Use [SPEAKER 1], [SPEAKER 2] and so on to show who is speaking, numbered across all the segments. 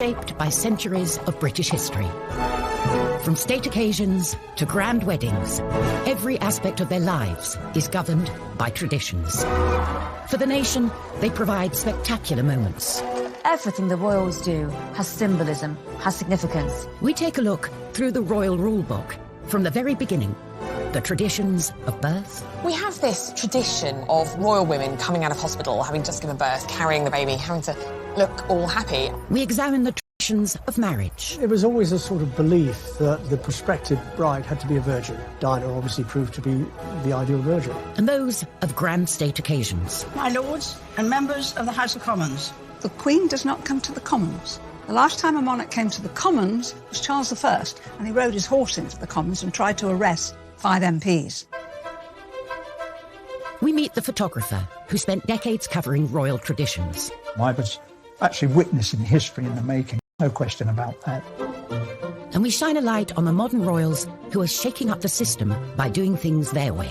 [SPEAKER 1] shaped by centuries of British history. From state occasions to grand weddings, every aspect of their lives is governed by traditions. For the nation, they provide spectacular moments.
[SPEAKER 2] Everything the royals do has symbolism, has significance.
[SPEAKER 1] We take a look through the royal rule book from the very beginning. The traditions of birth.
[SPEAKER 3] We have this tradition of royal women coming out of hospital, having just given birth, carrying the baby, having to look all happy.
[SPEAKER 1] We examine the traditions of marriage.
[SPEAKER 4] It was always a sort of belief that the prospective bride had to be a virgin. Diana obviously proved to be the ideal virgin.
[SPEAKER 1] And those of grand state occasions.
[SPEAKER 5] My lords and members of the House of Commons. The Queen does not come to the Commons. The last time a monarch came to the Commons was Charles I, and he rode his horse into the Commons and tried to arrest 5 MPs.
[SPEAKER 1] We meet the photographer who spent decades covering royal traditions.
[SPEAKER 6] I was actually witnessing history in the making, no question about that.
[SPEAKER 1] And we shine a light on the modern royals who are shaking up the system by doing things their way.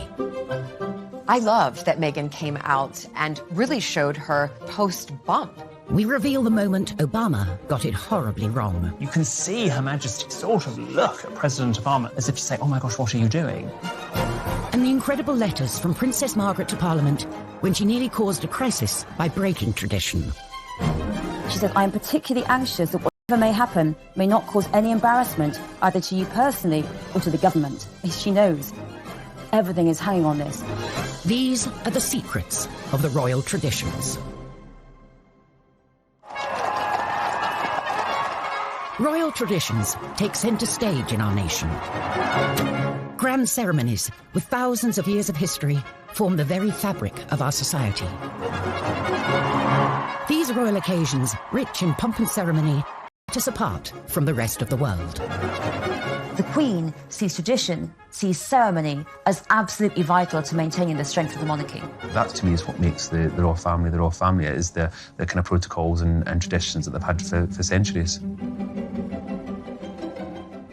[SPEAKER 7] I loved that Meghan came out and really showed her post-bump.
[SPEAKER 1] We reveal the moment Obama got it horribly wrong.
[SPEAKER 8] You can see Her Majesty sort of look at President Obama as if to say, oh my gosh, what are you doing?
[SPEAKER 1] And the incredible letters from Princess Margaret to Parliament when she nearly caused a crisis by breaking tradition.
[SPEAKER 2] She said, I am particularly anxious that whatever may happen may not cause any embarrassment either to you personally or to the government. She knows everything is hanging on this.
[SPEAKER 1] These are the secrets of the royal traditions. Royal traditions take centre stage in our nation. Grand ceremonies with thousands of years of history form the very fabric of our society. These royal occasions, rich in pomp and ceremony, set us apart from the rest of the world.
[SPEAKER 2] The Queen sees tradition, sees ceremony as absolutely vital to maintaining the strength of the monarchy.
[SPEAKER 9] That, to me, is what makes the royal family the royal family. It is the kind of protocols and traditions that they've had for centuries.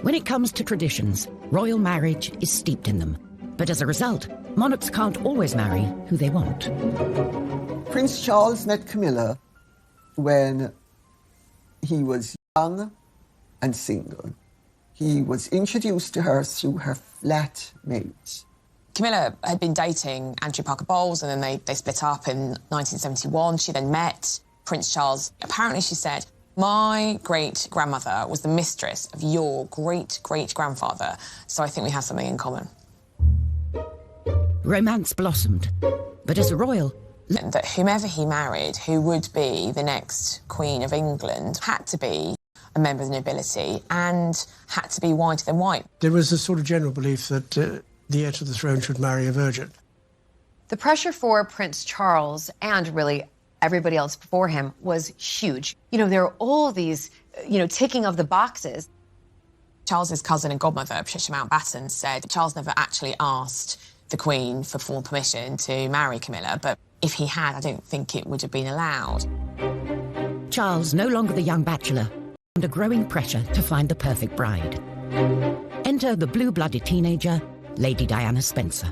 [SPEAKER 1] When it comes to traditions, royal marriage is steeped in them. But as a result, monarchs can't always marry who they want.
[SPEAKER 10] Prince Charles met Camilla when he was young and single. He was introduced to her through her flatmate.
[SPEAKER 3] Camilla had been dating Andrew Parker Bowles, and then they split up in 1971. She then met Prince Charles. Apparently, she said, my great-grandmother was the mistress of your great-great-grandfather, so I think we have something in common.
[SPEAKER 1] Romance blossomed, but as a royal...
[SPEAKER 3] That whomever he married, who would be the next Queen of England, had to be a member of the nobility and had to be whiter than white.
[SPEAKER 4] There was a sort of general belief that the heir to the throne should marry a virgin.
[SPEAKER 7] The pressure for Prince Charles and really everybody else before him was huge. You know, there are all these, ticking of the boxes.
[SPEAKER 3] Charles's cousin and godmother, Patricia Mountbatten, said Charles never actually asked the Queen for formal permission to marry Camilla, but if he had, I don't think it would have been allowed.
[SPEAKER 1] Charles, no longer the young bachelor, under growing pressure to find the perfect bride. Enter the blue-blooded teenager, Lady Diana Spencer.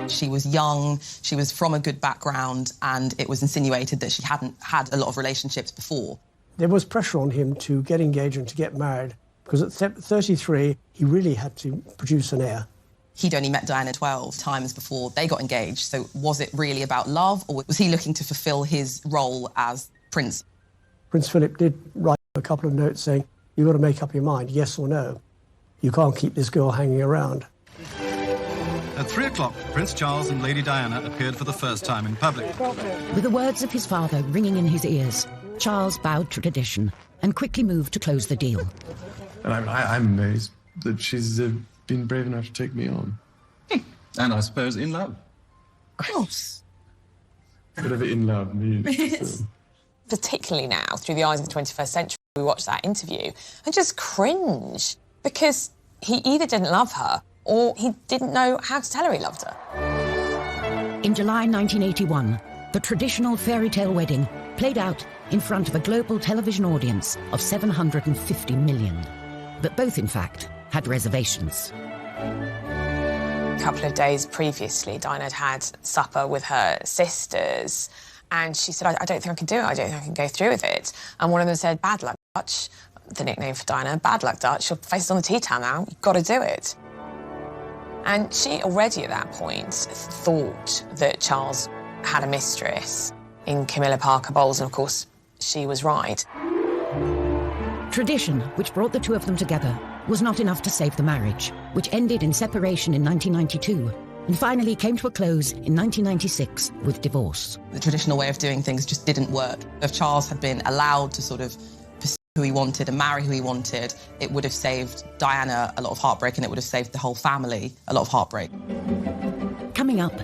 [SPEAKER 11] She was young, she was from a good background, and it was insinuated that she hadn't had a lot of relationships before.
[SPEAKER 4] There was pressure on him to get engaged and to get married, because at 33, he really had to produce an heir.
[SPEAKER 11] He'd only met Diana 12 times before they got engaged, so was it really about love, or was he looking to fulfil his role as prince?
[SPEAKER 4] Prince Philip did write a couple of notes saying, you've got to make up your mind, yes or no. You can't keep this girl hanging around.
[SPEAKER 12] At 3 o'clock, Prince Charles and Lady Diana appeared for the first time in public.
[SPEAKER 1] With the words of his father ringing in his ears, Charles bowed to tradition and quickly moved to close the deal.
[SPEAKER 13] And I'm amazed that she's been brave enough to take me on.
[SPEAKER 14] And I suppose in love.
[SPEAKER 11] Of course.
[SPEAKER 13] Whatever in love means.
[SPEAKER 3] Particularly now, through the eyes of the 21st century, we watch that interview and just cringe because he either didn't love her or he didn't know how to tell her he loved her.
[SPEAKER 1] In July 1981, the traditional fairy tale wedding played out in front of a global television audience of 750 million. But both, in fact, had reservations.
[SPEAKER 3] A couple of days previously, Diana had had supper with her sisters, And she said, I don't think I can do it. I don't think I can go through with it. And one of them said, bad luck, Dutch, the nickname for Diana, bad luck, Dutch. Your face is on the tea towel now. You've got to do it. And she already at that point thought that Charles had a mistress in Camilla Parker Bowles, and of course, she was right.
[SPEAKER 1] Tradition, which brought the two of them together, was not enough to save the marriage, which ended in separation in 1992 and finally came to a close in 1996 with divorce.
[SPEAKER 11] The traditional way of doing things just didn't work. If Charles had been allowed to sort of pursue who he wanted and marry who he wanted, it would have saved Diana a lot of heartbreak, and it would have saved the whole family a lot of heartbreak.
[SPEAKER 1] Coming up,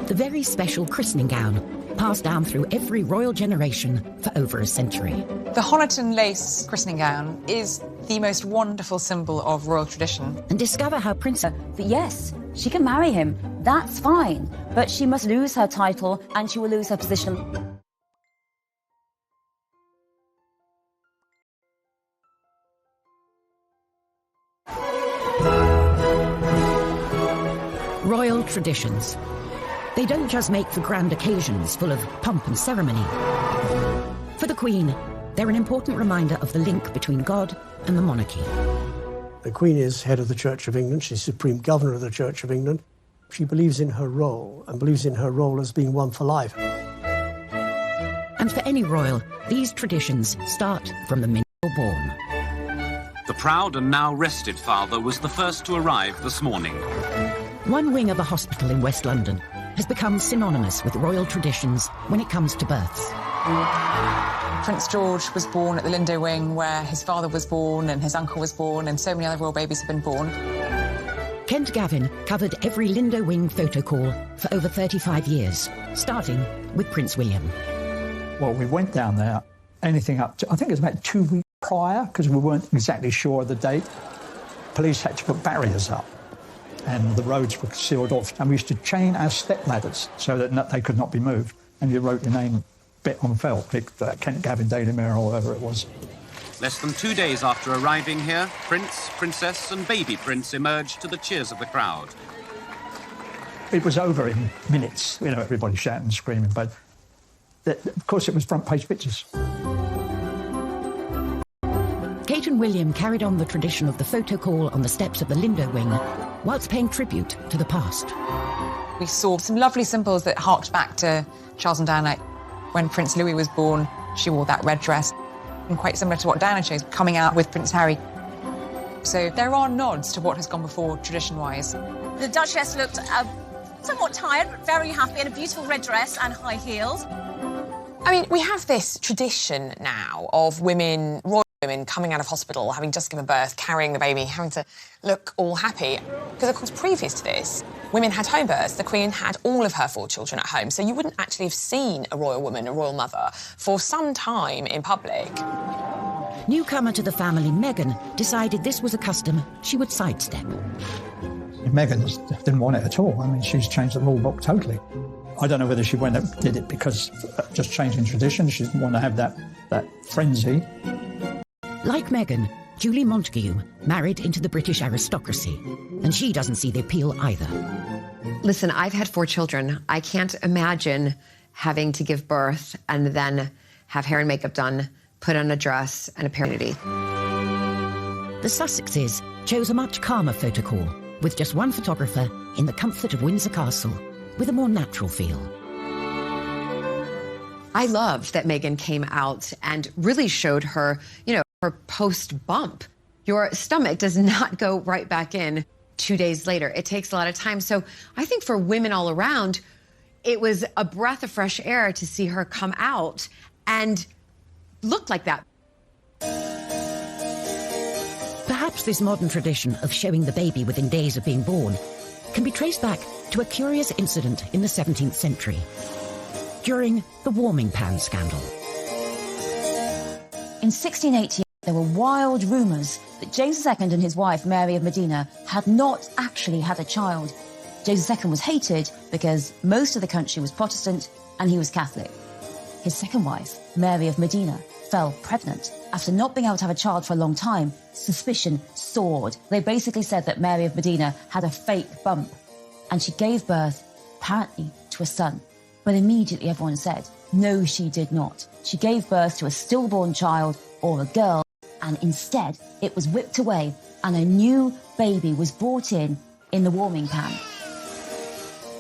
[SPEAKER 1] the very special christening gown, passed down through every royal generation for over a century.
[SPEAKER 15] The Honiton lace christening gown is the most wonderful symbol of royal tradition.
[SPEAKER 1] And discover how Princess...
[SPEAKER 2] That yes, she can marry him, that's fine, but she must lose her title and she will lose her position.
[SPEAKER 1] Royal traditions. They don't just make for grand occasions full of pomp and ceremony. For the Queen, they're an important reminder of the link between God and the monarchy.
[SPEAKER 4] The Queen is head of the Church of England. She's Supreme Governor of the Church of England. She believes in her role, and believes in her role as being one for life.
[SPEAKER 1] And for any royal, these traditions start from the minute you're born.
[SPEAKER 16] The proud and now rested father was the first to arrive this morning.
[SPEAKER 1] One wing of a hospital in West London has become synonymous with royal traditions when it comes to births.
[SPEAKER 15] Prince George was born at the Lindo Wing, where his father was born and his uncle was born, and so many other royal babies have been born.
[SPEAKER 1] Kent Gavin covered every Lindo Wing photo call for over 35 years, starting with Prince William.
[SPEAKER 6] Well, we went down there, anything up to, I think it was about 2 weeks prior, because we weren't exactly sure of the date. Police had to put barriers up, and the roads were sealed off, and we used to chain our step ladders so that they could not be moved, and you wrote your name bit on felt, Kent Gavin, Daily Mirror, or whatever it was.
[SPEAKER 16] Less than 2 days after arriving here, Prince, Princess and baby Prince emerged to the cheers of the crowd.
[SPEAKER 6] It was over in minutes, you know, everybody shouting and screaming, but of course it was front page pictures.
[SPEAKER 1] Kate and William carried on the tradition of the photo call on the steps of the Lindo Wing, whilst paying tribute to the past.
[SPEAKER 15] We saw some lovely symbols that harked back to Charles and Diana. When Prince Louis was born, she wore that red dress, and quite similar to what Diana chose, coming out with Prince Harry. So there are nods to what has gone before, tradition-wise.
[SPEAKER 17] The Duchess looked somewhat tired, but very happy in a beautiful red dress and high heels.
[SPEAKER 3] I mean, we have this tradition now of women, royal women, coming out of hospital, having just given birth, carrying the baby, having to look all happy. Because, of course, previous to this, women had home births. The Queen had all of her 4 children at home, so you wouldn't actually have seen a royal woman, a royal mother, for some time in public.
[SPEAKER 1] Newcomer to the family, Meghan, decided this was a custom she would sidestep.
[SPEAKER 6] Meghan didn't want it at all. I mean, she's changed the rule book totally. I don't know whether she went and did it because just changing tradition. She didn't want to have that frenzy.
[SPEAKER 1] Like Meghan, Julie Montagu married into the British aristocracy, and she doesn't see the appeal either.
[SPEAKER 7] Listen, I've had 4 children. I can't imagine having to give birth and then have hair and makeup done, put on a dress and a paternity.
[SPEAKER 1] The Sussexes chose a much calmer photo call, with just one photographer in the comfort of Windsor Castle, with a more natural feel.
[SPEAKER 7] I loved that Meghan came out and really showed her, you know, her post-bump. Your stomach does not go right back in 2 days later. It takes a lot of time. So I think for women all around, it was a breath of fresh air to see her come out and look like that.
[SPEAKER 1] Perhaps this modern tradition of showing the baby within days of being born can be traced back to a curious incident in the 17th century, during the warming pan scandal.
[SPEAKER 2] In 1680, there were wild rumours that James II and his wife, Mary of Modena, had not actually had a child. James II was hated because most of the country was Protestant and he was Catholic. His second wife, Mary of Modena, fell pregnant. After not being able to have a child for a long time, suspicion soared. They basically said that Mary of Modena had a fake bump, and she gave birth, apparently, to a son. But immediately everyone said, No, she did not. She gave birth to a stillborn child, or a girl, and instead it was whipped away and a new baby was brought in the warming pan.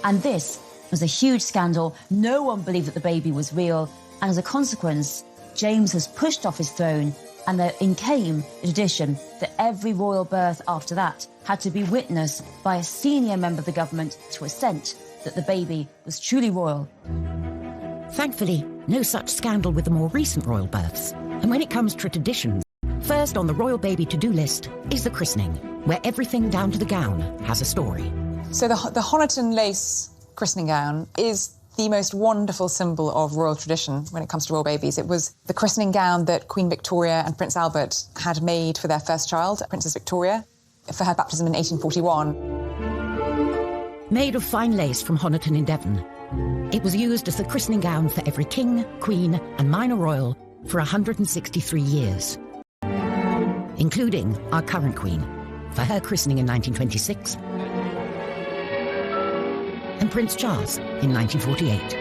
[SPEAKER 2] And this was a huge scandal. No one believed that the baby was real, and as a consequence, James was pushed off his throne, and there came a tradition that every royal birth after that had to be witnessed by a senior member of the government to assent that the baby was truly royal.
[SPEAKER 1] Thankfully, no such scandal with the more recent royal births. And when it comes to traditions, first on the royal baby to-do list is the christening, where everything down to the gown has a story.
[SPEAKER 15] So the Honiton lace christening gown is the most wonderful symbol of royal tradition when it comes to royal babies. It was the christening gown that Queen Victoria and Prince Albert had made for their first child, Princess Victoria, for her baptism in 1841.
[SPEAKER 1] Made of fine lace from Honiton in Devon, it was used as the christening gown for every king, queen and minor royal for 163 years, including our current queen, for her christening in 1926, and Prince Charles in 1948.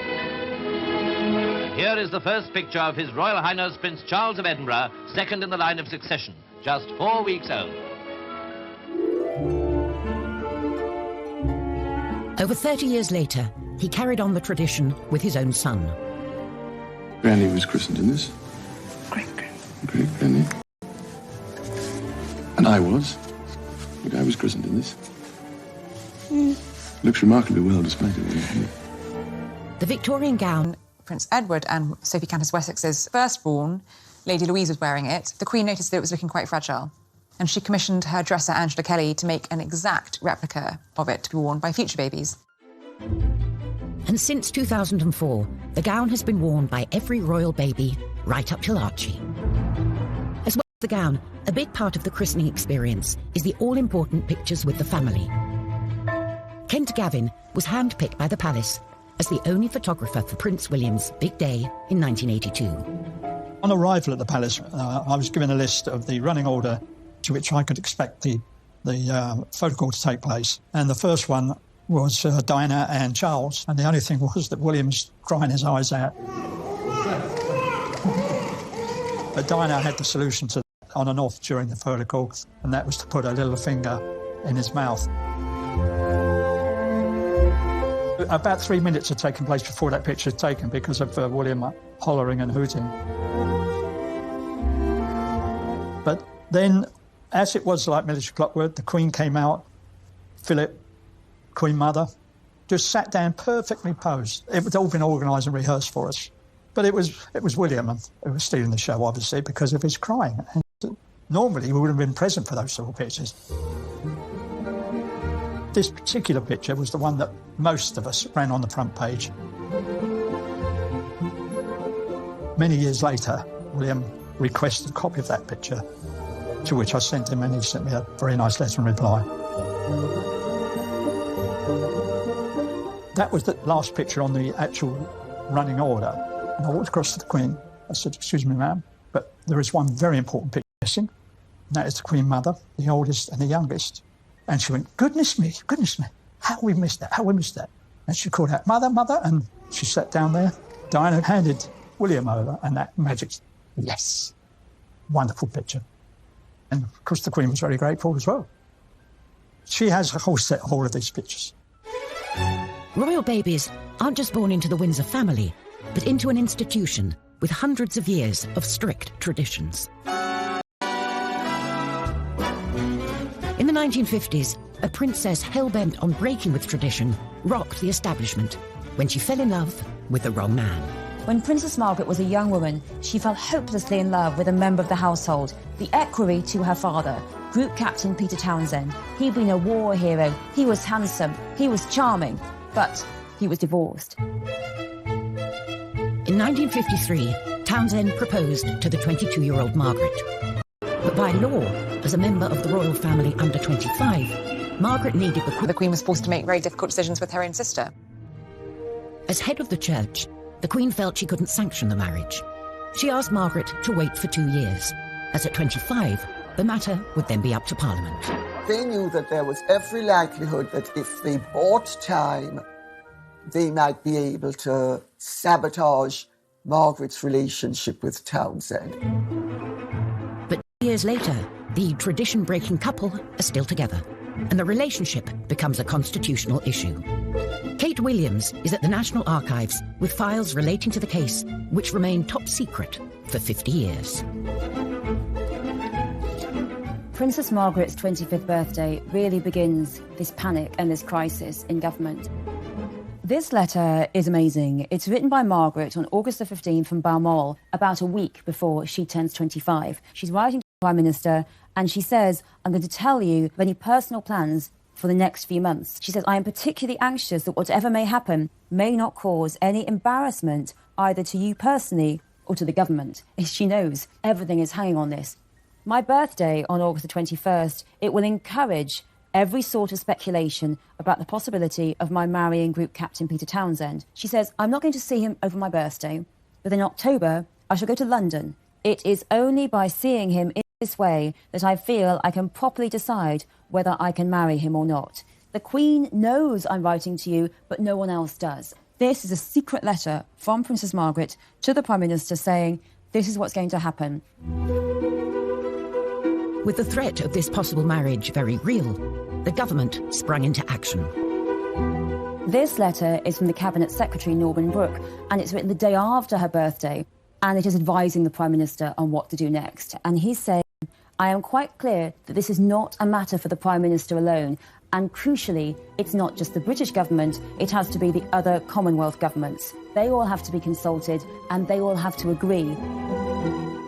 [SPEAKER 18] Here is the first picture of His Royal Highness Prince Charles of Edinburgh, second in the line of succession, just 4 weeks old.
[SPEAKER 1] Over 30 years later, he carried on the tradition with his own son.
[SPEAKER 13] Granny was christened in this. Great Granny. And I was. But I was christened in this. Looks remarkably well despite it.
[SPEAKER 1] The Victorian gown.
[SPEAKER 15] Prince Edward and Sophie Countess Wessex's firstborn, Lady Louise, was wearing it. The Queen noticed that it was looking quite fragile, and she commissioned her dresser, Angela Kelly, to make an exact replica of it to be worn by future babies.
[SPEAKER 1] And since 2004, the gown has been worn by every royal baby, right up till Archie. As well as the gown, a big part of the christening experience is the all-important pictures with the family. Kent Gavin was handpicked by the palace as the only photographer for Prince William's big day in 1982.
[SPEAKER 6] On arrival at the palace, I was given a list of the running order to which I could expect the photo call to take place. And the first one was Diana and Charles, and the only thing was that William was crying his eyes out. But Diana had the solution to that on and off during the photo call, and that was to put her little finger in his mouth. About 3 minutes had taken place before that picture was taken because of William hollering and hooting. But then, as it was like military clockwork, the Queen came out, Philip, Queen Mother, just sat down perfectly posed. It had all been organised and rehearsed for us. But it was William who was stealing the show, obviously, because of his crying. And normally, we would have been present for those sort of pictures. This particular picture was the one that most of us ran on the front page. Many years later, William requested a copy of that picture, to which I sent him, and he sent me a very nice letter in reply. That was the last picture on the actual running order. And I walked across to the Queen. I said, "Excuse me, ma'am, but there is one very important picture missing, and that is the Queen Mother, the oldest and the youngest." And she went, goodness me, how we missed that. And she called out, "Mother, Mother," and she sat down there. Diana handed William over, and that magic, yes, wonderful picture. And of course the Queen was very grateful as well. She has a whole set of all of these pictures.
[SPEAKER 1] Royal babies aren't just born into the Windsor family, but into an institution with hundreds of years of strict traditions. In the 1950s, a princess hell-bent on breaking with tradition rocked the establishment when she fell in love with the wrong man.
[SPEAKER 2] When Princess Margaret was a young woman, she fell hopelessly in love with a member of the household, the equerry to her father, Group Captain Peter Townsend. He'd been a war hero, he was handsome, he was charming, but he was divorced.
[SPEAKER 1] In 1953, Townsend proposed to the 22-year-old Margaret. But by law, as a member of the royal family under 25, Margaret needed
[SPEAKER 15] the Queen was forced to make very difficult decisions with her own sister.
[SPEAKER 1] As head of the church, the Queen felt she couldn't sanction the marriage. She asked Margaret to wait for 2 years, as at 25, the matter would then be up to Parliament.
[SPEAKER 10] They knew that there was every likelihood that if they bought time, they might be able to sabotage Margaret's relationship with Townsend.
[SPEAKER 1] But years later, the tradition-breaking couple are still together, and the relationship becomes a constitutional issue. Kate Williams is at the National Archives with files relating to the case, which remain top secret for 50 years.
[SPEAKER 2] Princess Margaret's 25th birthday really begins this panic and this crisis in government. This letter is amazing. It's written by Margaret on August the 15th from Balmoral, about a week before she turns 25. She's writing to the Prime Minister and she says, I'm going to tell you of any personal plans for the next few months. She says, I am particularly anxious that whatever may happen may not cause any embarrassment either to you personally or to the government. She knows everything is hanging on this. My birthday on August the 21st, it will encourage every sort of speculation about the possibility of my marrying Group Captain Peter Townsend. She says, I'm not going to see him over my birthday, but in October, I shall go to London. It is only by seeing him in this way that I feel I can properly decide whether I can marry him or not. The Queen knows I'm writing to you, but no one else does. This is a secret letter from Princess Margaret to the Prime Minister saying, this is what's going to happen.
[SPEAKER 1] With the threat of this possible marriage very real, the government sprung into action.
[SPEAKER 2] This letter is from the Cabinet Secretary, Norman Brooke, and it's written the day after her birthday, and it is advising the Prime Minister on what to do next. And he's saying, I am quite clear that this is not a matter for the Prime Minister alone, and crucially, it's not just the British government, it has to be the other Commonwealth governments. They all have to be consulted, and they all have to agree.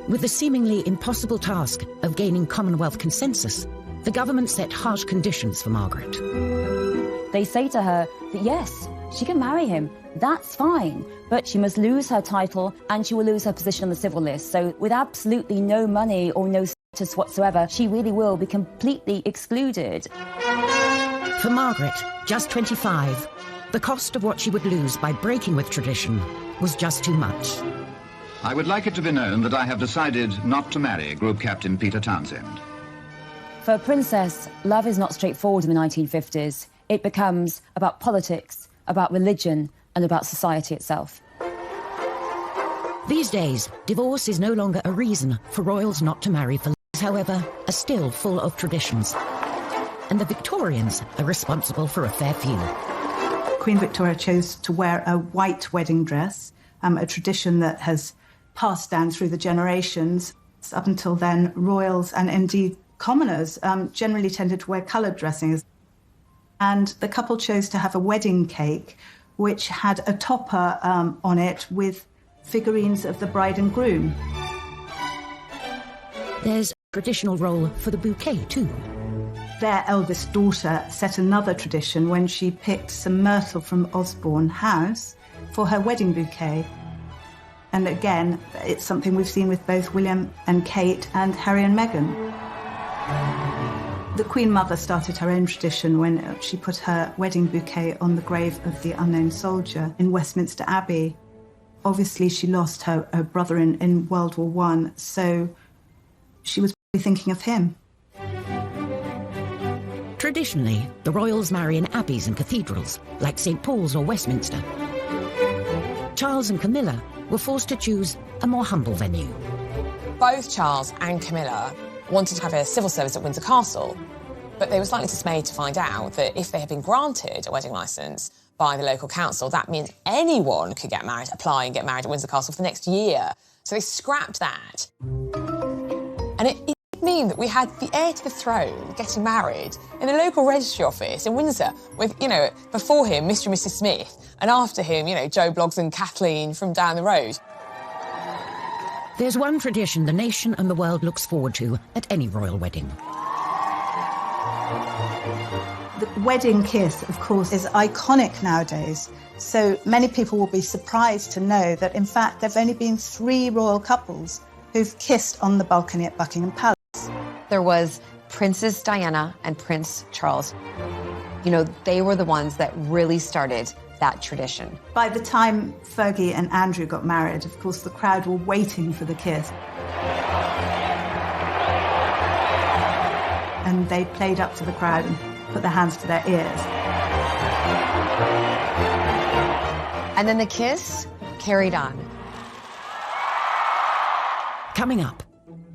[SPEAKER 1] With the seemingly impossible task of gaining Commonwealth consensus, the government set harsh conditions for Margaret.
[SPEAKER 2] They say to her that yes, she can marry him, that's fine, but she must lose her title and she will lose her position on the civil list. So with absolutely no money or no status whatsoever, she really will be completely excluded.
[SPEAKER 1] For Margaret, just 25, the cost of what she would lose by breaking with tradition was just too much.
[SPEAKER 19] I would like it to be known that I have decided not to marry Group Captain Peter Townsend.
[SPEAKER 2] For a princess, love is not straightforward in the 1950s. It becomes about politics, about religion, and about society itself.
[SPEAKER 1] These days, divorce is no longer a reason for royals not to marry. For however, are still full of traditions. And the Victorians are responsible for a fair few.
[SPEAKER 20] Queen Victoria chose to wear a white wedding dress, a tradition that has passed down through the generations. Up until then, royals and indeed commoners generally tended to wear coloured dressings. And the couple chose to have a wedding cake which had a topper on it with figurines of the bride and groom.
[SPEAKER 1] There's a traditional role for the bouquet too.
[SPEAKER 20] Their eldest daughter set another tradition when she picked some myrtle from Osborne House for her wedding bouquet. And again, it's something we've seen with both William and Kate and Harry and Meghan. The Queen Mother started her own tradition when she put her wedding bouquet on the grave of the unknown soldier in Westminster Abbey. Obviously, she lost her brother in World War I, so she was probably thinking of him.
[SPEAKER 1] Traditionally, the royals marry in abbeys and cathedrals, like St. Paul's or Westminster. Charles and Camilla were forced to choose a more humble venue.
[SPEAKER 3] Both Charles and Camilla wanted to have a civil service at Windsor Castle, but they were slightly dismayed to find out that if they had been granted a wedding licence by the local council, that means anyone could apply and get married at Windsor Castle for the next year. So they scrapped that. And it did mean that we had the heir to the throne getting married in a local registry office in Windsor with, before him, Mr. and Mrs. Smith, and after him, Joe Bloggs and Kathleen from down the road.
[SPEAKER 1] There's one tradition the nation and the world looks forward to at any royal wedding.
[SPEAKER 20] The wedding kiss, of course, is iconic nowadays. So many people will be surprised to know that, in fact, there have only been 3 royal couples who've kissed on the balcony at Buckingham Palace.
[SPEAKER 7] There was Princess Diana and Prince Charles. They were the ones that really started that tradition.
[SPEAKER 20] By the time Fergie and Andrew got married, of course, the crowd were waiting for the kiss. And they played up to the crowd and put their hands to their ears.
[SPEAKER 7] And then the kiss carried on.
[SPEAKER 1] Coming up,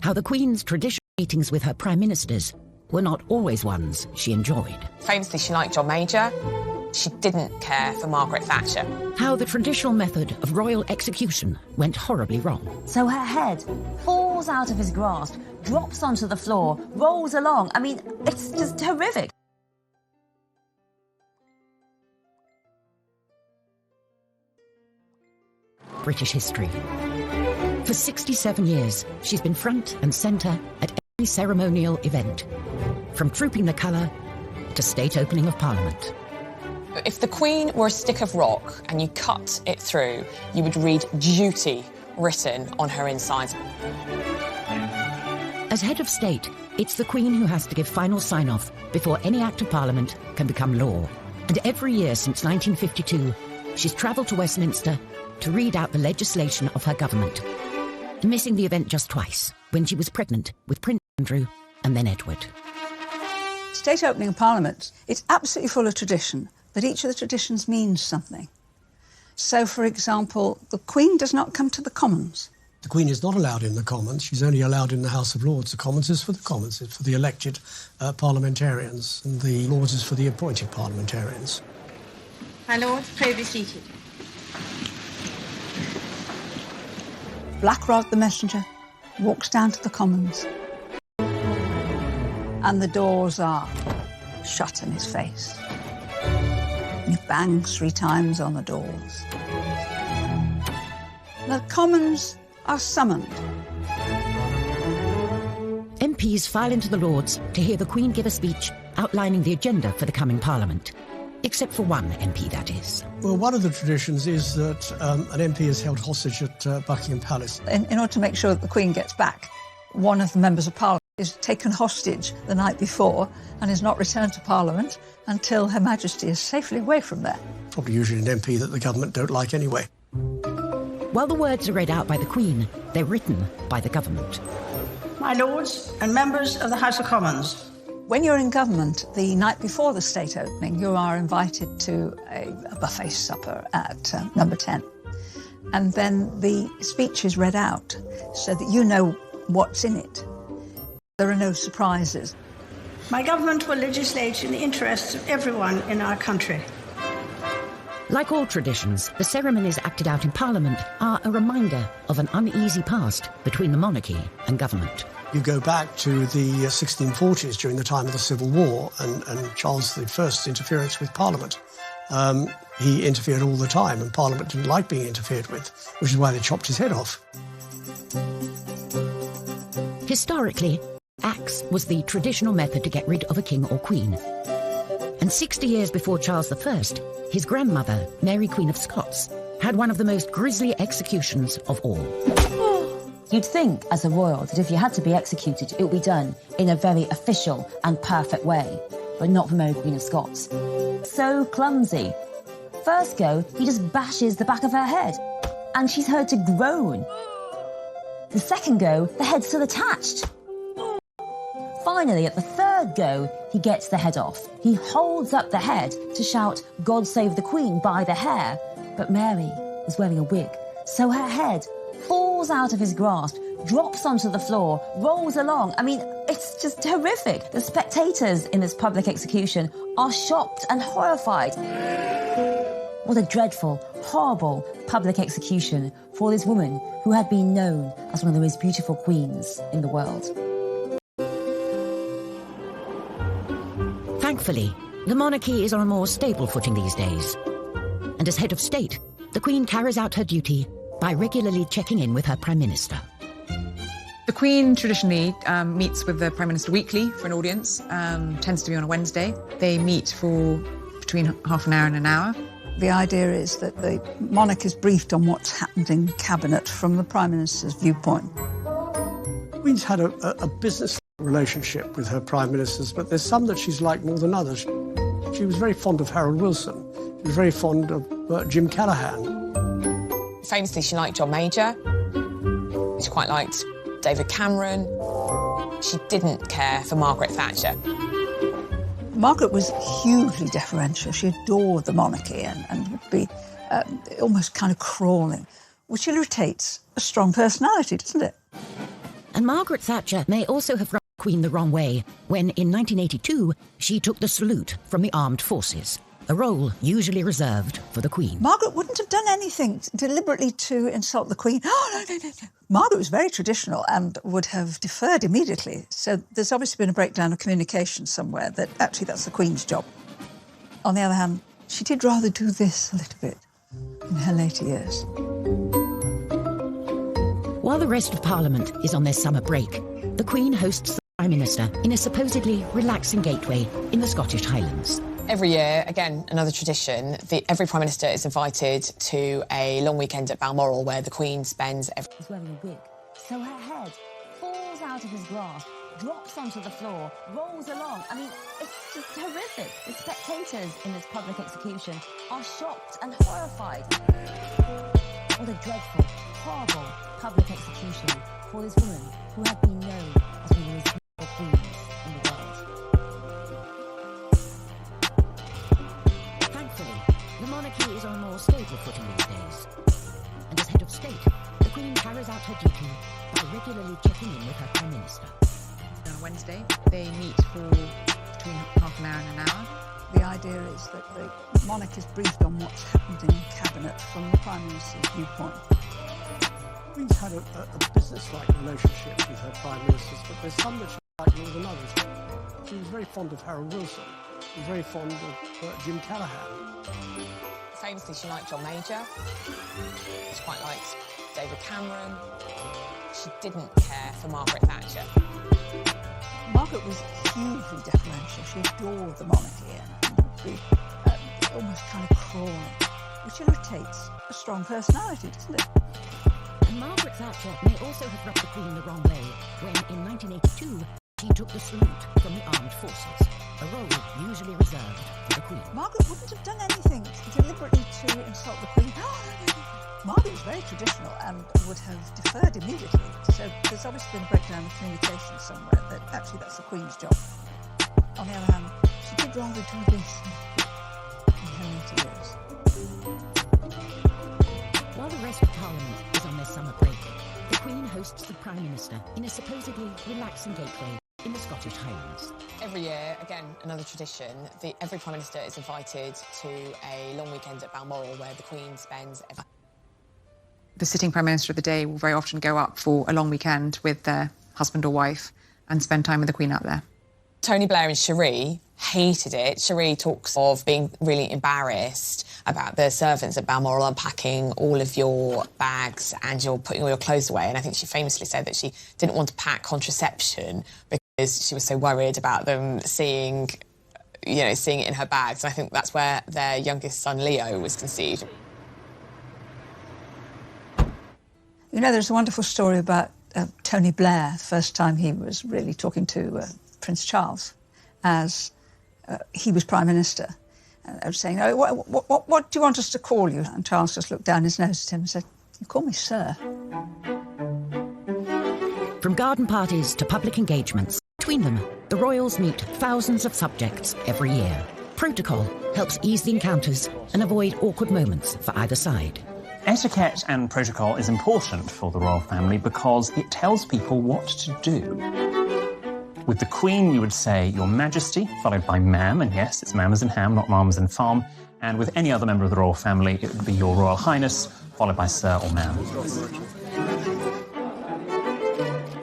[SPEAKER 1] how the Queen's traditional meetings with her prime ministers were not always ones she enjoyed.
[SPEAKER 3] Famously, she liked John Major. She didn't care for Margaret Thatcher.
[SPEAKER 1] How the traditional method of royal execution went horribly wrong.
[SPEAKER 2] So her head falls out of his grasp, drops onto the floor, rolls along. I mean, it's just horrific.
[SPEAKER 1] British history. For 67 years, she's been front and centre at every ceremonial event, from trooping the colour to state opening of Parliament.
[SPEAKER 3] If the Queen were a stick of rock and you cut it through, you would read duty written on her insides.
[SPEAKER 1] As head of state, it's the Queen who has to give final sign-off before any act of Parliament can become law. And every year since 1952, she's travelled to Westminster to read out the legislation of her government, missing the event just twice, when she was pregnant with Prince Andrew and then Edward.
[SPEAKER 5] State opening of Parliament, it's absolutely full of tradition, but each of the traditions means something. So, for example, the Queen does not come to the Commons.
[SPEAKER 4] The Queen is not allowed in the Commons. She's only allowed in the House of Lords. The Commons is for the Commons. It's for the elected parliamentarians, and the Lords is for the appointed parliamentarians.
[SPEAKER 21] My Lord, pray be seated.
[SPEAKER 5] Blackrod, the messenger, walks down to the Commons, and the doors are shut in his face. He bangs 3 times on the doors. The Commons are summoned.
[SPEAKER 1] MPs file into the Lords to hear the Queen give a speech outlining the agenda for the coming Parliament. Except for one MP, that is.
[SPEAKER 4] Well, one of the traditions is that an MP is held hostage at Buckingham Palace.
[SPEAKER 5] In order to make sure that the Queen gets back, one of the members of Parliament is taken hostage the night before and is not returned to Parliament until Her Majesty is safely away from there.
[SPEAKER 4] Probably usually an MP that the government don't like anyway.
[SPEAKER 1] While the words are read out by the Queen, they're written by the government.
[SPEAKER 21] My Lords and members of the House of Commons.
[SPEAKER 5] When you're in government, the night before the state opening, you are invited to a buffet supper at number 10. And then the speech is read out so that you know what's in it. There are no surprises.
[SPEAKER 21] My government will legislate in the interests of everyone in our country.
[SPEAKER 1] Like all traditions, the ceremonies acted out in Parliament are a reminder of an uneasy past between the monarchy and government.
[SPEAKER 4] You go back to the 1640s during the time of the Civil War and Charles I's interference with Parliament. He interfered all the time, and Parliament didn't like being interfered with, which is why they chopped his head off.
[SPEAKER 1] Historically, axe was the traditional method to get rid of a king or queen. And 60 years before Charles I, his grandmother, Mary Queen of Scots, had one of the most grisly executions of all.
[SPEAKER 2] You'd think, as a royal, that if you had to be executed, it would be done in a very official and perfect way, but not for Mary Queen of Scots. So clumsy. First go, he just bashes the back of her head, and she's heard to groan. The second go, the head's still attached. Finally, at the third go, he gets the head off. He holds up the head to shout, "God save the Queen," by the hair, but Mary is wearing a wig, so her head falls out of his grasp, drops onto the floor, rolls along. I mean, it's just horrific. The spectators in this public execution are shocked and horrified. What a dreadful, horrible public execution for this woman who had been known as one of the most beautiful queens in the world.
[SPEAKER 1] Thankfully, the monarchy is on a more stable footing these days. And as head of state, the Queen carries out her duty by regularly checking in with her Prime Minister.
[SPEAKER 15] The Queen traditionally meets with the Prime Minister weekly for an audience, tends to be on a Wednesday. They meet for between half an hour and an hour.
[SPEAKER 5] The idea is that the monarch is briefed on what's happened in Cabinet from the Prime Minister's viewpoint.
[SPEAKER 4] The Queen's had a business relationship with her Prime Ministers, but there's some that she's liked more than others. She was very fond of Harold Wilson. She was very fond of Jim Callaghan.
[SPEAKER 3] Famously, she liked John Major. She quite liked David Cameron. She didn't care for Margaret Thatcher.
[SPEAKER 5] Margaret was hugely deferential. She adored the monarchy and would be almost kind of crawling, which irritates a strong personality, doesn't it?
[SPEAKER 1] And Margaret Thatcher may also have rubbed the Queen the wrong way when, in 1982, she took the salute from the armed forces, a role usually reserved for the Queen.
[SPEAKER 5] Margaret wouldn't have done anything deliberately to insult the Queen. Oh, no. Margaret was very traditional and would have deferred immediately. So there's obviously been a breakdown of communication somewhere that actually that's the Queen's job. On the other hand, she did rather do this a little bit in her later years.
[SPEAKER 1] While the rest of Parliament is on their summer break, the Queen hosts the Prime Minister in a supposedly relaxing gateway in the Scottish Highlands.
[SPEAKER 3] Every year, again, another tradition, every Prime Minister is invited to a long weekend at Balmoral where the Queen spends
[SPEAKER 2] He's wearing a wig, so her head falls out of his grasp, drops onto the floor, rolls along. I mean, it's just horrific. The spectators in this public execution are shocked and horrified. What a dreadful, horrible public execution for this woman who had been known as one of the most beautiful queens in the world.
[SPEAKER 1] Thankfully, the monarchy is on a more stable footing these days. And as head of state, the Queen carries out her duty by regularly checking in with her Prime Minister.
[SPEAKER 15] On Wednesday, they meet for between half an hour and an hour.
[SPEAKER 5] The idea is that the monarch is briefed on what's happened in Cabinet from the Prime Minister's viewpoint.
[SPEAKER 4] The Queen's had a business-like relationship with her Prime Ministers, but there's some that she liked more than others. She was very fond of Harold Wilson. She was very fond of Jim Callaghan.
[SPEAKER 3] Famously, she liked John Major. She quite liked David Cameron. She didn't care for Margaret Thatcher.
[SPEAKER 5] Margaret was hugely deferential. She adored the monarchy and would be almost kind of crawling, which irritates a strong personality, doesn't it?
[SPEAKER 1] And Margaret Thatcher may also have rubbed the Queen the wrong way when, in 1982, she took the salute from the armed forces, a role usually reserved for the Queen.
[SPEAKER 5] Margaret wouldn't have done anything deliberately to insult the Queen. Margaret was very traditional and would have deferred immediately. So there's obviously been a breakdown of communication somewhere that actually that's the Queen's job. On the other hand, she did rather do this in her later years.
[SPEAKER 1] While the rest of Parliament is on their summer break, the Queen hosts the Prime Minister in a supposedly relaxing gateway in the Scottish Highlands.
[SPEAKER 3] Every year, again, another tradition, every Prime Minister is invited to a long weekend at Balmoral where the Queen spends...
[SPEAKER 15] The sitting Prime Minister of the day will very often go up for a long weekend with their husband or wife and spend time with the Queen out there.
[SPEAKER 3] Tony Blair and Cherie hated it. Cherie talks of being really embarrassed about the servants at Balmoral unpacking all of your bags and you're putting all your clothes away. And I think she famously said that she didn't want to pack contraception because she was so worried about them seeing it in her bags. And I think that's where their youngest son, Leo, was conceived.
[SPEAKER 5] You know, there's a wonderful story about Tony Blair, the first time he was really talking to Prince Charles as he was Prime Minister. And I was saying, oh, what do you want us to call you? And Charles just looked down his nose at him and said, you call me Sir.
[SPEAKER 1] From garden parties to public engagements, between them, the royals meet thousands of subjects every year. Protocol helps ease the encounters and avoid awkward moments for either side.
[SPEAKER 8] Etiquette and protocol is important for the royal family because it tells people what to do. With the Queen, you would say, Your Majesty, followed by Ma'am, and yes, it's Ma'am as in ham, not Ma'am as in farm. And with any other member of the royal family, it would be Your Royal Highness, followed by Sir or Ma'am.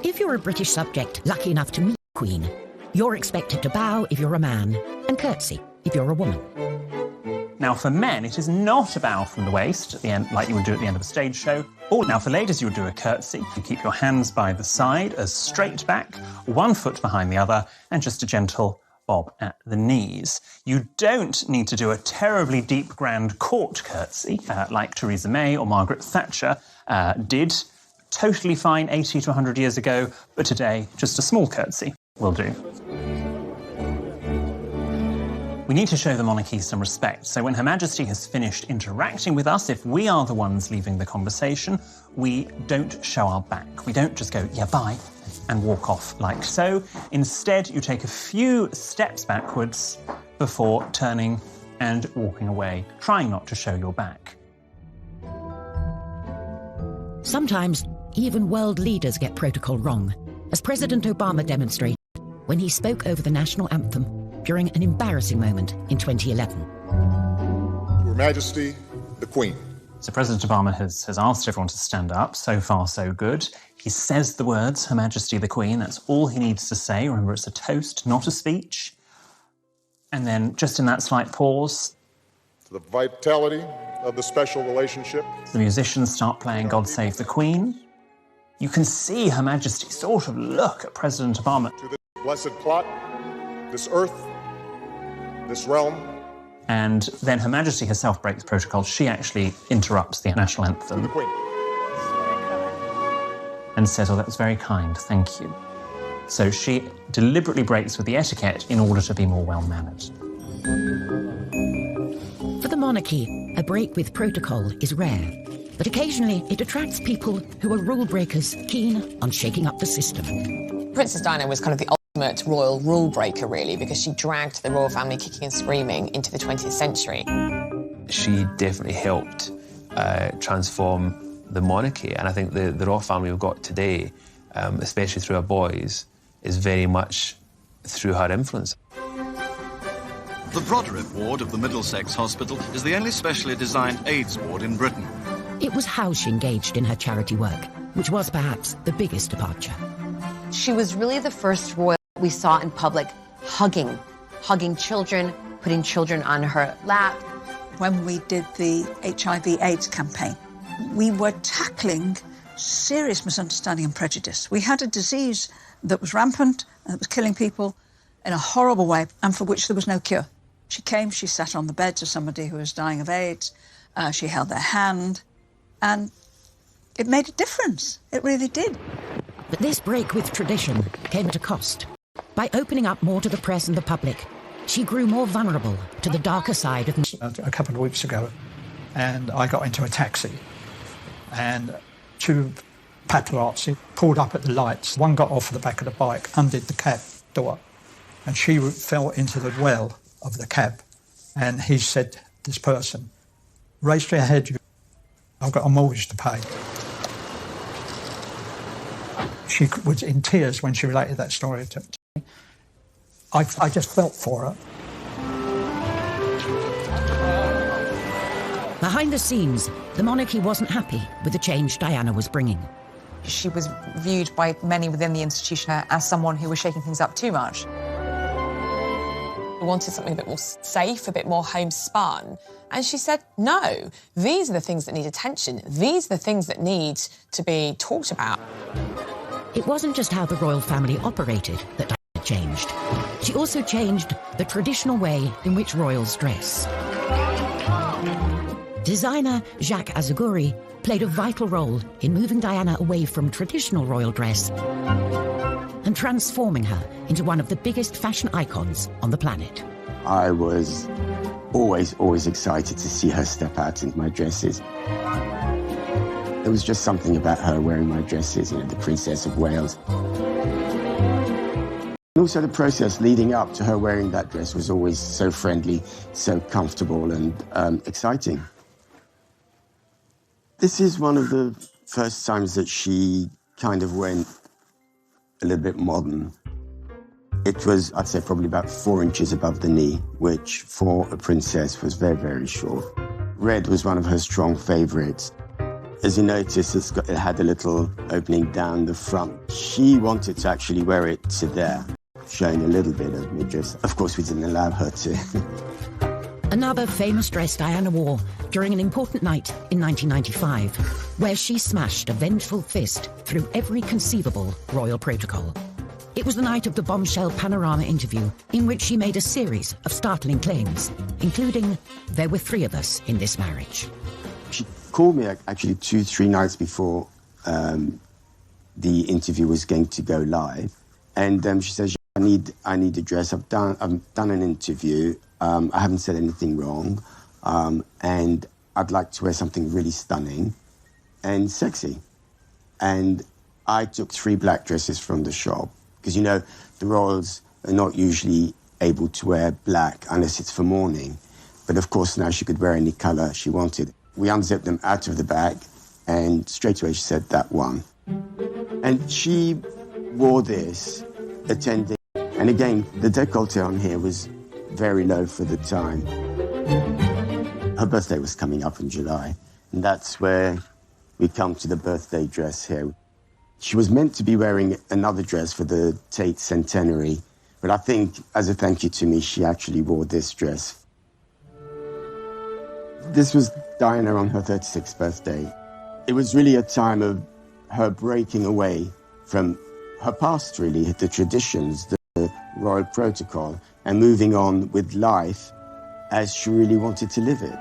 [SPEAKER 1] If you're a British subject lucky enough to meet the Queen, you're expected to bow if you're a man and curtsy if you're a woman.
[SPEAKER 8] Now, for men, it is not a bow from the waist at the end, like you would do at the end of a stage show. Now, for ladies, you would do a curtsy. You keep your hands by the side, as straight back, one foot behind the other, and just a gentle bob at the knees. You don't need to do a terribly deep, grand court curtsy, like Theresa May or Margaret Thatcher did. Totally fine 80 to 100 years ago, but today, just a small curtsy will do. We need to show the monarchy some respect. So when Her Majesty has finished interacting with us, if we are the ones leaving the conversation, we don't show our back. We don't just go, yeah, bye, and walk off like so. Instead, you take a few steps backwards before turning and walking away, trying not to show your back.
[SPEAKER 1] Sometimes, even world leaders get protocol wrong. as President Obama demonstrated when he spoke over the national anthem during an embarrassing moment in 2011.
[SPEAKER 9] To Her Majesty, the Queen.
[SPEAKER 8] So President Obama has asked everyone to stand up. So far, so good. He says the words, Her Majesty the Queen. That's all he needs to say. Remember, it's a toast, not a speech. And then, just in that slight pause,
[SPEAKER 9] To the vitality of the special relationship.
[SPEAKER 8] the musicians start playing God Save the Queen. You can see Her Majesty sort of look at President Obama.
[SPEAKER 9] To this blessed plot, this earth, this realm.
[SPEAKER 8] And then Her Majesty herself breaks protocol. She actually interrupts the national anthem.
[SPEAKER 9] The Queen.
[SPEAKER 8] And says, oh, that was very kind, thank you. So she deliberately breaks with the etiquette in order to be more well-mannered.
[SPEAKER 1] For the monarchy, a break with protocol is rare, but occasionally it attracts people who are rule breakers keen on shaking up the system.
[SPEAKER 3] Princess Diana was kind of the ultimate royal rule breaker, really, because she dragged the royal family kicking and screaming into the 20th century.
[SPEAKER 22] She definitely helped transform the monarchy, and I think the royal family we've got today, especially through our boys, is very much through her influence.
[SPEAKER 12] The Broderick ward of the Middlesex Hospital is the only specially designed AIDS ward in Britain.
[SPEAKER 1] It was how she engaged in her charity work, which was perhaps the biggest departure.
[SPEAKER 7] She was really the first royal we saw in public hugging children, putting children on her lap.
[SPEAKER 5] When we did the HIV/AIDS campaign, we were tackling serious misunderstanding and prejudice. We had a disease that was rampant and that was killing people in a horrible way and for which there was no cure. She came, she sat on the bed to somebody who was dying of AIDS, she held their hand, and it made a difference. It really did.
[SPEAKER 1] But this break with tradition came at a cost. By opening up more to the press and the public, she grew more vulnerable to the darker side of...
[SPEAKER 6] A couple of weeks ago, and I got into a taxi, and two paparazzi pulled up at the lights. One got off the back of the bike, undid the cab door, and she fell into the well of the cab. And he said, this person, raise your head, I've got a mortgage to pay. She was in tears when she related that story to me. I just felt for her.
[SPEAKER 1] Behind the scenes, the monarchy wasn't happy with the change Diana was bringing.
[SPEAKER 15] She was viewed by many within the institution as someone who was shaking things up too much.
[SPEAKER 3] We wanted something a bit more safe, a bit more homespun. And she said, no, these are the things that need attention. These are the things that need to be talked about.
[SPEAKER 1] It wasn't just how the royal family operated that Diana changed. She also changed the traditional way in which royals dress. Designer Jacques Azaguri played a vital role in moving Diana away from traditional royal dress and transforming her into one of the biggest fashion icons on the planet.
[SPEAKER 23] I was always excited to see her step out into my dresses. There was just something about her wearing my dresses, you know, the Princess of Wales. And also the process leading up to her wearing that dress was always so friendly, so comfortable and exciting. This is one of the first times that she kind of went a little bit modern. It was, I'd say, probably about 4 inches above the knee, which for a princess was very, very short. Red was one of her strong favorites. As you notice, it had a little opening down the front. She wanted to actually wear it to there, showing a little bit of midriff. Of course, we didn't allow her to.
[SPEAKER 1] Another famous dress Diana wore during an important night in 1995, where she smashed a vengeful fist through every conceivable royal protocol. It was the night of the bombshell Panorama interview, in which she made a series of startling claims, including, there were 3 of us in this marriage.
[SPEAKER 23] She called me actually 2-3 nights before the interview was going to go live, and she says, I need a dress. I've done an interview. I haven't said anything wrong, and I'd like to wear something really stunning and sexy. And I took 3 black dresses from the shop, because, you know, the royals are not usually able to wear black unless it's for mourning. But of course now she could wear any colour she wanted. We unzipped them out of the bag, and straight away she said, that one. And she wore this, attending. And again, the décolleté on here was very low for the time. Her birthday was coming up in July, and that's where we come to the birthday dress here. She was meant to be wearing another dress for the Tate centenary, but I think as a thank you to me, she actually wore this dress. This was Diana on her 36th birthday. It was really a time of her breaking away from her past, really, the traditions, the royal protocol, and moving on with life as she really wanted to live it.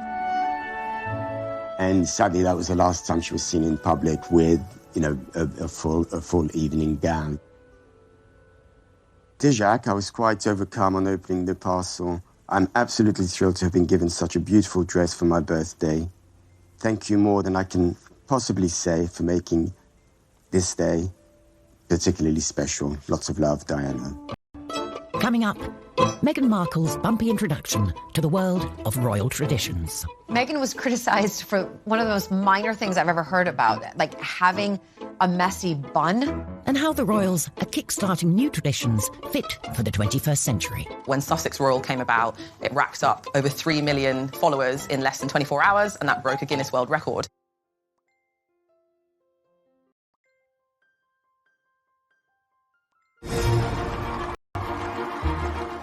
[SPEAKER 23] And sadly, that was the last time she was seen in public with, you know, a full evening gown. Dear Jacques, I was quite overcome on opening the parcel. I'm absolutely thrilled to have been given such a beautiful dress for my birthday. Thank you more than I can possibly say for making this day particularly special. Lots of love, Diana.
[SPEAKER 1] Coming up, Meghan Markle's bumpy introduction to the world of royal traditions.
[SPEAKER 7] Meghan was criticized for one of the most minor things I've ever heard about, like having a messy bun.
[SPEAKER 1] And how the royals are kickstarting new traditions fit for the 21st century.
[SPEAKER 11] When Sussex Royal came about, it racked up over 3 million followers in less than 24 hours, and that broke a Guinness World Record.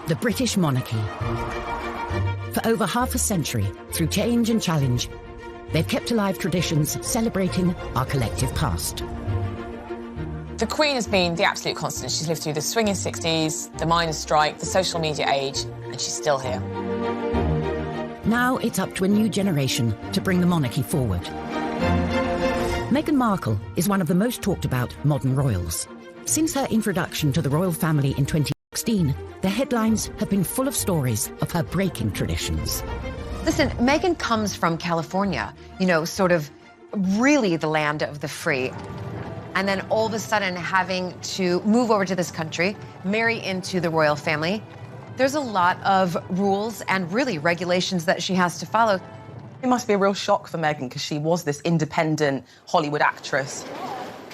[SPEAKER 1] The British monarchy. For over half a century, through change and challenge, they've kept alive traditions celebrating our collective past.
[SPEAKER 3] The Queen has been the absolute constant. She's lived through the swinging 60s, the miners' strike, the social media age, and she's still here.
[SPEAKER 1] Now it's up to a new generation to bring the monarchy forward. Meghan Markle is one of the most talked about modern royals. Since her introduction to the royal family in 2016, the headlines have been full of stories of her breaking traditions.
[SPEAKER 7] Listen, Meghan comes from California, you know, sort of really the land of the free. And then all of a sudden having to move over to this country, marry into the royal family. There's a lot of rules and really regulations that she has to follow.
[SPEAKER 11] It must be a real shock for Meghan because she was this independent Hollywood actress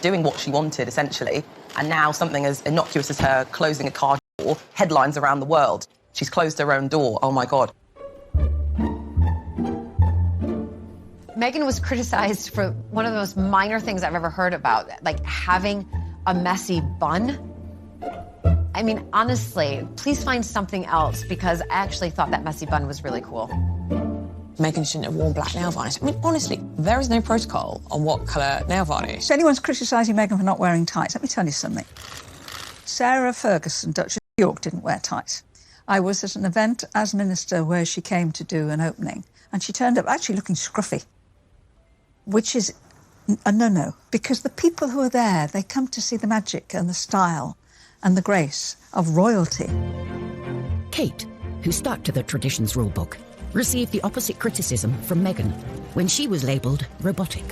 [SPEAKER 11] doing what she wanted, essentially. And now something as innocuous as her closing a car door, headlines around the world. She's closed her own door. Oh, my God.
[SPEAKER 7] Meghan was criticized for one of the most minor things I've ever heard about, like having a messy bun. I mean, honestly, please find something else, because I actually thought that messy bun was really cool.
[SPEAKER 3] Meghan shouldn't have worn black nail varnish. I mean, honestly, there is no protocol on what colour nail varnish.
[SPEAKER 5] If anyone's criticising Meghan for not wearing tights, let me tell you something. Sarah Ferguson, Duchess of York, didn't wear tights. I was at an event as minister where she came to do an opening, and she turned up actually looking scruffy, which is a no-no, because the people who are there, they come to see the magic and the style and the grace of royalty.
[SPEAKER 1] Kate, who stuck to the traditions rulebook, received the opposite criticism from Meghan when she was labelled robotic.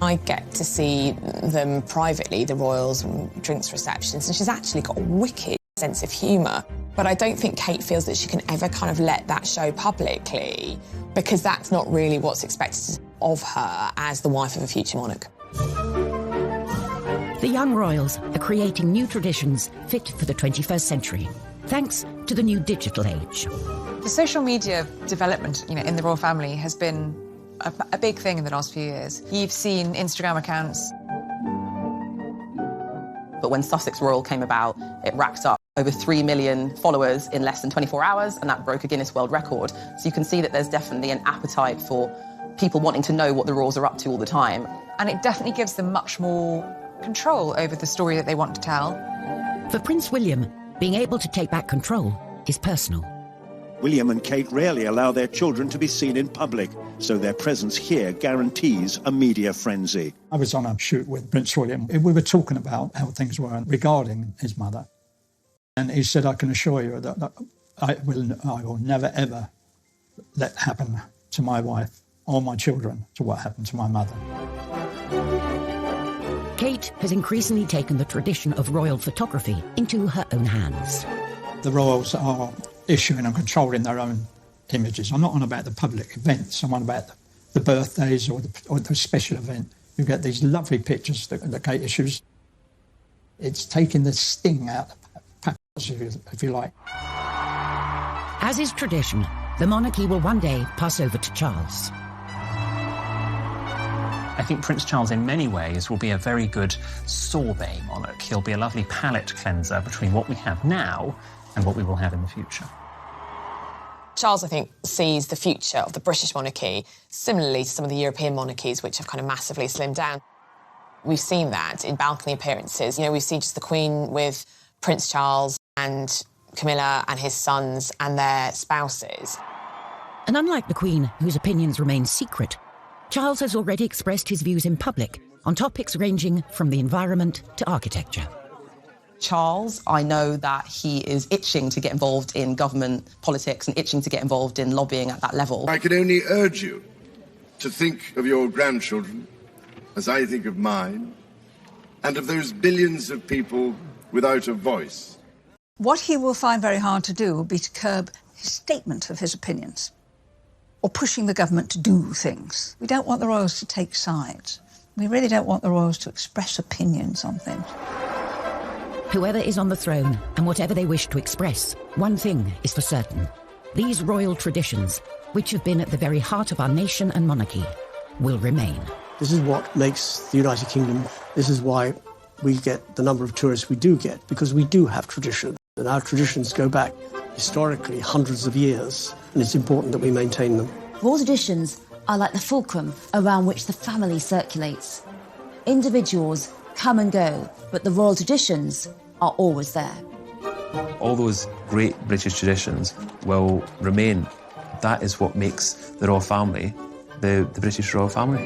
[SPEAKER 3] I get to see them privately, the royals, and drinks receptions, and she's actually got a wicked sense of humour. But I don't think Kate feels that she can ever kind of let that show publicly, because that's not really what's expected of her as the wife of a future monarch.
[SPEAKER 1] The young royals are creating new traditions fit for the 21st century, thanks to the new digital age.
[SPEAKER 15] The social media development, you know, in the royal family has been a big thing in the last few years. You've seen Instagram accounts.
[SPEAKER 11] But when Sussex Royal came about, it racked up over 3 million followers in less than 24 hours, and that broke a Guinness World Record. So you can see that there's definitely an appetite for people wanting to know what the royals are up to all the time.
[SPEAKER 15] And it definitely gives them much more control over the story that they want to tell.
[SPEAKER 1] For Prince William, being able to take back control is personal.
[SPEAKER 14] William and Kate rarely allow their children to be seen in public, so their presence here guarantees a media frenzy.
[SPEAKER 6] I was on a shoot with Prince William. We were talking about how things were regarding his mother. And he said, I can assure you that I will never, ever let happen to my wife or my children to what happened to my mother.
[SPEAKER 1] Kate has increasingly taken the tradition of royal photography into her own hands.
[SPEAKER 6] The royals are issuing and controlling their own images. I'm not on about the public events. I'm on about the birthdays or the special event. You get these lovely pictures that Kate issues. It's taking the sting out of the pathos, if you like.
[SPEAKER 1] As is tradition, the monarchy will one day pass over to Charles.
[SPEAKER 8] I think Prince Charles, in many ways, will be a very good sorbet monarch. He'll be a lovely palate cleanser between what we have now and what we will have in the future.
[SPEAKER 3] Charles, I think, sees the future of the British monarchy similarly to some of the European monarchies, which have kind of massively slimmed down. We've seen that in balcony appearances. You know, we've seen just the Queen with Prince Charles and Camilla and his sons and their spouses.
[SPEAKER 1] And unlike the Queen, whose opinions remain secret, Charles has already expressed his views in public on topics ranging from the environment to architecture.
[SPEAKER 11] Charles, I know that he is itching to get involved in government politics and itching to get involved in lobbying at that level.
[SPEAKER 16] I can only urge you to think of your grandchildren as I think of mine, and of those billions of people without a voice.
[SPEAKER 5] What he will find very hard to do will be to curb his statement of his opinions, or pushing the government to do things. We don't want the royals to take sides. We really don't want the royals to express opinions on things.
[SPEAKER 1] Whoever is on the throne, and whatever they wish to express, one thing is for certain. These royal traditions, which have been at the very heart of our nation and monarchy, will remain.
[SPEAKER 4] This is what makes the United Kingdom, this is why we get the number of tourists we do get, because we do have tradition. And our traditions go back historically hundreds of years, and it's important that we maintain them.
[SPEAKER 2] Royal traditions are like the fulcrum around which the family circulates. Individuals come and go, but the royal traditions are always there.
[SPEAKER 22] All those great British traditions will remain. That is what makes the royal family the British royal family.